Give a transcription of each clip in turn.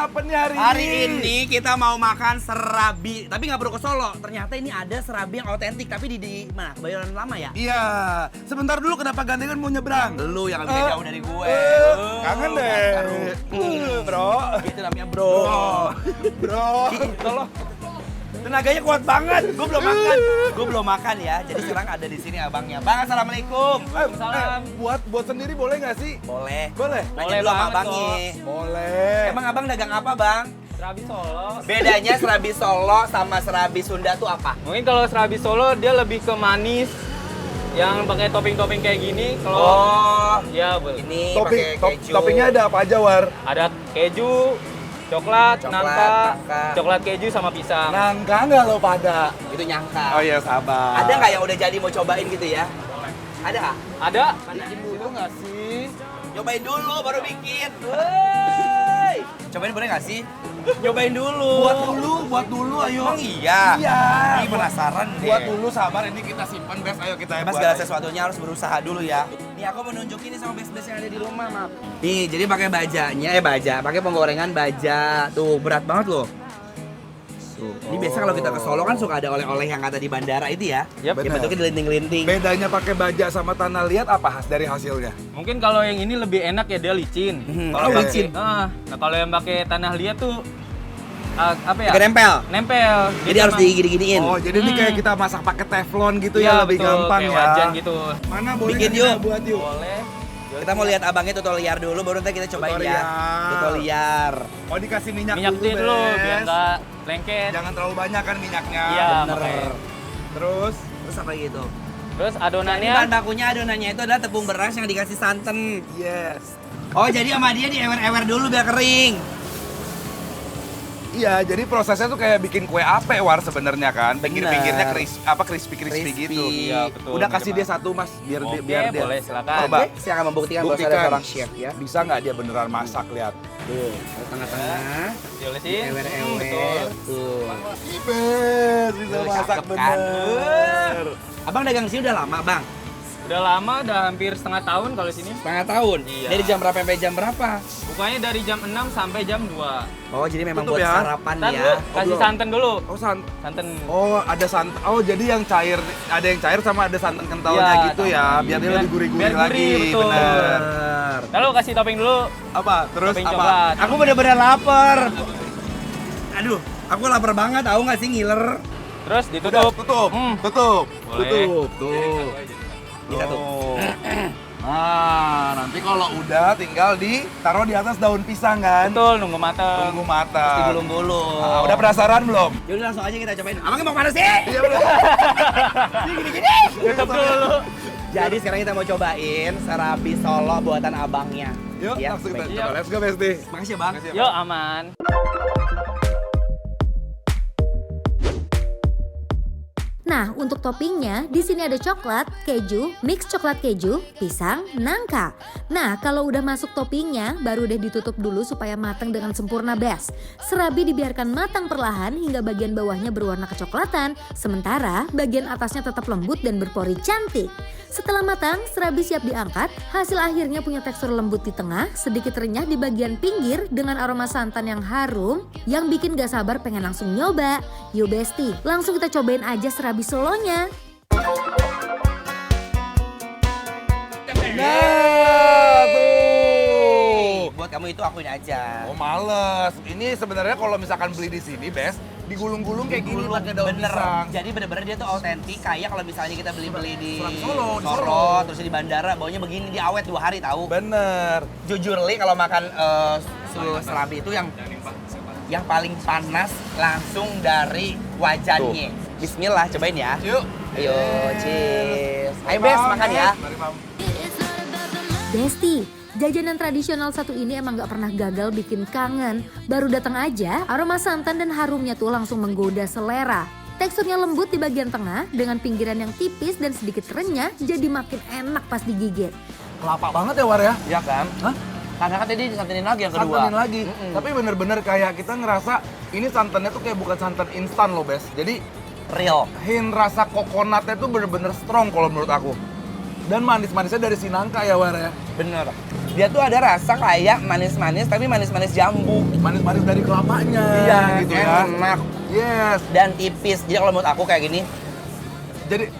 apa nih hari ini? Hari ini kita mau makan serabi, tapi nggak perlu ke Solo. Ternyata ini ada serabi yang otentik, tapi di mana? Kebayoran Lama ya? Iya, sebentar dulu kenapa gandengan mau nyebrang? Lu yang lebih jauh dari gue. Kangen deh. Bro. Itu namanya bro. Bro. Tolong. Tenaganya kuat banget. Gue belum makan ya. Jadi sekarang ada di sini abangnya. Bang, assalamualaikum. Salam. Buat sendiri boleh nggak sih? Boleh. Boleh. Nanya Boleh dulu sama banget abangnya. Boleh. Emang abang dagang apa, Bang? Serabi Solo. Bedanya serabi Solo sama serabi Sunda tuh apa? Mungkin kalau Serabi Solo dia lebih ke manis, yang pakai topping-topping kayak gini. Kalau Oh, ya boleh. ini Topping, pakai keju. toppingnya ada apa aja, War? Ada keju, coklat, nangka, nangka. coklat keju sama pisang. Nangka nggak lo pada? Itu nyangka. Oh iya, sabar. Ada nggak yang udah jadi mau cobain gitu ya? Ada nggak? Ada. Bikin dulu nggak sih? Nyobain dulu baru bikin. Wey. Cobain boleh nggak sih? Nyobain dulu. Buat dulu, ayo. Emang iya? Iya. Ini penasaran deh. Buat dulu, sabar. Ini kita simpan, Bes. Ayo kita Mas buat. segala sesuatunya harus berusaha dulu ya. Nih aku mau nunjukin nih sama best-best yang ada di rumah, Mak. Nih, jadi pakai bajanya, pakai penggorengan baja. Tuh, berat banget loh. Tuh. Ini biasa kalau kita ke Solo kan suka ada oleh-oleh yang kata di bandara itu ya. Yap. Yang bentuknya dilinting-linting. Bedanya pakai baja sama tanah liat apa dari hasilnya? Mungkin kalau yang ini lebih enak ya, dia licin. Kalau Oke. licin. Nah kalau yang pakai tanah liat tuh apa ya? Agak nempel. Nempel. Jadi harus digini-giniin. Oh, jadi ini kayak kita masak pakai teflon gitu ya, Iya, lebih betul, gampang kayak ya. wajan gitu. Mana boleh Bikin nggak yuk. kita buat yuk? Boleh. Kita mau lihat abangnya tutorial dulu, baru nanti kita cobain ya. Tutorial. Oh, dikasih minyak, Minyak dulu, dulu Bes. biar nggak lengket. Jangan terlalu banyak kan minyaknya. Iya, bener. makanya. Terus Terus apa gitu? Terus Ini adonannya bahan bakunya adonannya itu adalah tepung beras yang dikasih santan. yes. Oh, jadi sama dia diewer-ewer dulu biar kering. Iya, jadi prosesnya tuh kayak bikin kue ape, War, sebenarnya kan. Pinggir-pinggirnya crispy Crispy. gitu. Iya, betul. Udah kasih dia satu, Mas, biar Oke, biar dia. boleh, silakan. Coba. Oke, saya akan membuktikan bahwa saya ada seorang chef ya. Bisa nggak dia beneran masak, lihat. Tuh, ke tengah-tengah. diolesin. Ewer-ewer. Betul. Tuh. Ibes, bisa Tuh, masak cakep kan? bener. Abang dagang sini udah lama, Bang? Udah lama, udah hampir setengah tahun kalau sini. Setengah tahun? Iya. Dari jam berapa sampai jam berapa? Bukanya dari jam 6 sampai jam 2. Oh, jadi memang Tutup buat ya? sarapan Ntar ya. dulu, kasih belum. santan dulu. Oh, Santan. Oh, ada santan. Oh, jadi yang cair, ada yang cair sama ada santan kentalnya Iya, gitu ya, sama. biar dia Biar- lebih gurih-gurih biar lagi. gurih, betul. Bener. Bener. Lalu kasih topping dulu. Apa? Terus Topping apa? coklat. Aku bener-bener lapar. Aduh, aku lapar banget, tahu nggak sih ngiler? Terus Udah, ditutup. tutup. Tutup. Boleh. Tutup. Tuh. Bisa tuh. Nah, nanti kalau udah tinggal ditaruh di atas daun pisang kan. Betul, nunggu mateng. Tunggu matang. Digulung dulu. Ah, udah penasaran belum? Yaudah langsung aja kita cobain. Abangnya mau kemana sih? Iya bener. Gini-gini. Tutup dulu. Jadi sekarang kita mau cobain serabi Solo buatan abangnya. Yuk, Ya, langsung kita baik. coba. Let's go, Besti. Makasih ya, Bang. Makasih ya, Yuk, aman. Nah, untuk toppingnya, di sini ada coklat, keju, mix coklat keju, pisang, nangka. Nah, kalau udah masuk toppingnya, baru deh ditutup dulu supaya matang dengan sempurna, Bes. Serabi dibiarkan matang perlahan hingga bagian bawahnya berwarna kecoklatan, sementara bagian atasnya tetap lembut dan berpori cantik. Setelah matang, serabi siap diangkat. Hasil akhirnya punya tekstur lembut di tengah, sedikit renyah di bagian pinggir dengan aroma santan yang harum yang bikin gak sabar pengen langsung nyoba. Yuk Besti, langsung kita cobain aja serabi Solonya. Nah, tuh. Buat kamu itu akuin aja. Oh, males. Ini sebenarnya kalau misalkan beli di sini, Bes, digulung-gulung kayak gini pakai daun Bener. pisang. Jadi bener-bener dia tuh autentik. Kayak kalau misalnya kita beli-beli di Solo, di Solo. terus di bandara, baunya begini, dia awet 2 hari tahu. Bener. Jujur Li, kalau makan serabi itu yang paling panas langsung dari wajannya. Bismillah, cobain ya. Yuk. Ayo, cheers. Ayo Bes, makan ya. Mari, Mam. Besti, jajanan tradisional satu ini emang gak pernah gagal bikin kangen. Baru datang aja, aroma santan dan harumnya tuh langsung menggoda selera. Teksturnya lembut di bagian tengah dengan pinggiran yang tipis dan sedikit renyah, jadi makin enak pas digigit. Kelapa banget ya, War ya? Iya kan? Hah? Karena kan tadi disantenin lagi yang kedua. Santanin lagi. Tapi bener-bener kayak kita ngerasa ini santannya tuh kayak bukan santan instan loh, Bes. Jadi Real. hint rasa kokonatnya tuh bener-bener strong kalau menurut aku. Dan manis-manisnya dari si nangka ya, War ya. Bener. Dia tuh ada rasa kayak manis-manis, tapi manis-manis jambu. Manis-manis dari kelapanya. Iya, gitu ya. enak. Yes. Dan tipis. Jadi kalau menurut aku kayak gini,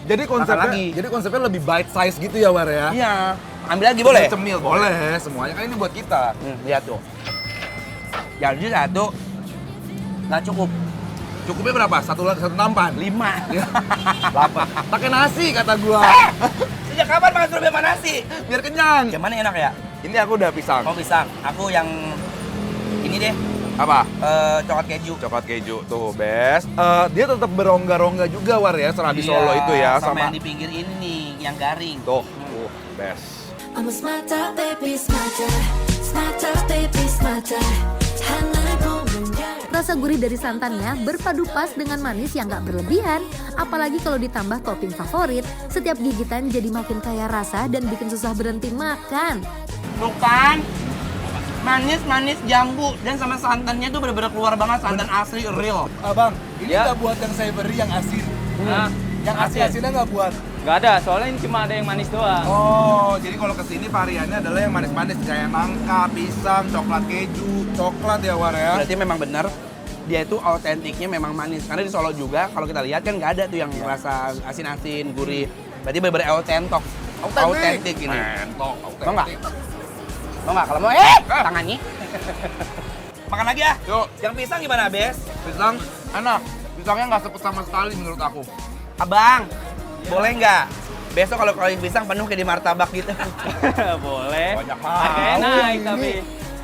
Jadi konsepnya lagi. lebih bite size gitu ya, War ya. iya. Ambil lagi boleh? Cemil boleh, semuanya kan ini buat kita. Lihat tuh. Jadi satu nggak cukup. Cukupnya berapa? Satu nampan. 5. 8. Pakai nasi kata gua. Sejak kapan makan strawberry sama nasi? Biar kenyang. Yang mana enak ya? Ini aku udah pisang. Oh pisang. Aku yang ini deh. Apa? Coklat keju. Coklat keju tuh, Bes. Dia tetap berongga-rongga juga, War ya, serabi Iya, Solo itu ya, sama yang di pinggir ini, yang garing. tuh, Bes. I'm a smarter, baby, smarter. Smarter, baby, smarter. 하나를 보면 Rasa gurih dari santannya berpadu pas dengan manis yang gak berlebihan. Apalagi kalau ditambah topping favorit, setiap gigitan jadi makin kaya rasa dan bikin susah berhenti makan. Bukan. Manis jambu dan sama santannya tuh bener-bener keluar banget, santan asli real. Abang, ini Ya. nggak buat yang savory yang asin. Nah, Yang asin-asinnya nggak buat. nggak ada, soalnya ini cuma ada yang manis doang. Oh, jadi kalau kesini variannya adalah yang manis-manis kayak nangka, pisang, coklat keju, coklat ya, War ya. Berarti memang bener dia itu autentiknya memang manis. Karena di Solo juga kalau kita lihat kan nggak ada tuh yang rasa asin-asin, gurih. Berarti bener-bener autentik ini. Entok, Mau nggak? Mau nggak? Kalau mau, tangannya. Makan lagi ya. Yuk, Yang pisang gimana, Bes? pisang enak. Pisangnya nggak sepet sama sekali menurut aku. Abang, boleh nggak? Besok kalau kalian pisang penuh kayak di martabak gitu. Boleh. Banyak Harganya mau naik ini. tapi.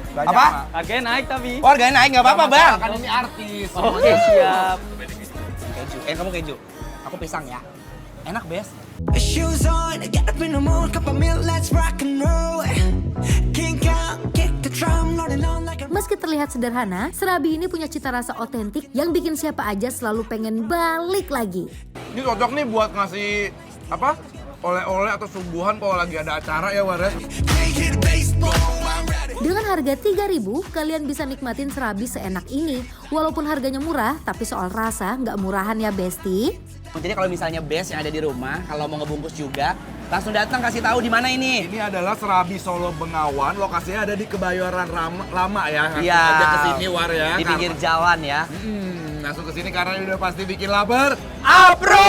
Banyak, Apa? Mak. Harganya naik tapi. Oh, harganya naik nggak apa-apa, Bang. Kan ini artis. Oke, siap. Keju. Kamu keju. Aku pisang ya. Enak, Bes. Shoes on, get up in the morning, cup of milk, let's rock and roll. Kink out, kick the drum, rolling on like a Meski terlihat sederhana, serabi ini punya cita rasa otentik yang bikin siapa aja selalu pengen balik lagi. Ini cocok nih buat ngasih apa? Oleh-oleh atau suguhan kalau lagi ada acara ya, War ya. hit the bass, boom, I'm ready. Dengan harga 3.000, kalian bisa nikmatin serabi seenak ini. Walaupun harganya murah, tapi soal rasa nggak murahan ya, Besti. Jadi kalau misalnya Bes yang ada di rumah, kalau mau ngebungkus juga, langsung datang kasih tahu di mana ini. Ini adalah Serabi Solo Bengawan, lokasinya ada di Kebayoran Lama ya. Langsung Iya. aja ke sini, War ya. Di pinggir jalan ya. Langsung ke sini karena udah pasti bikin lapar. Apro!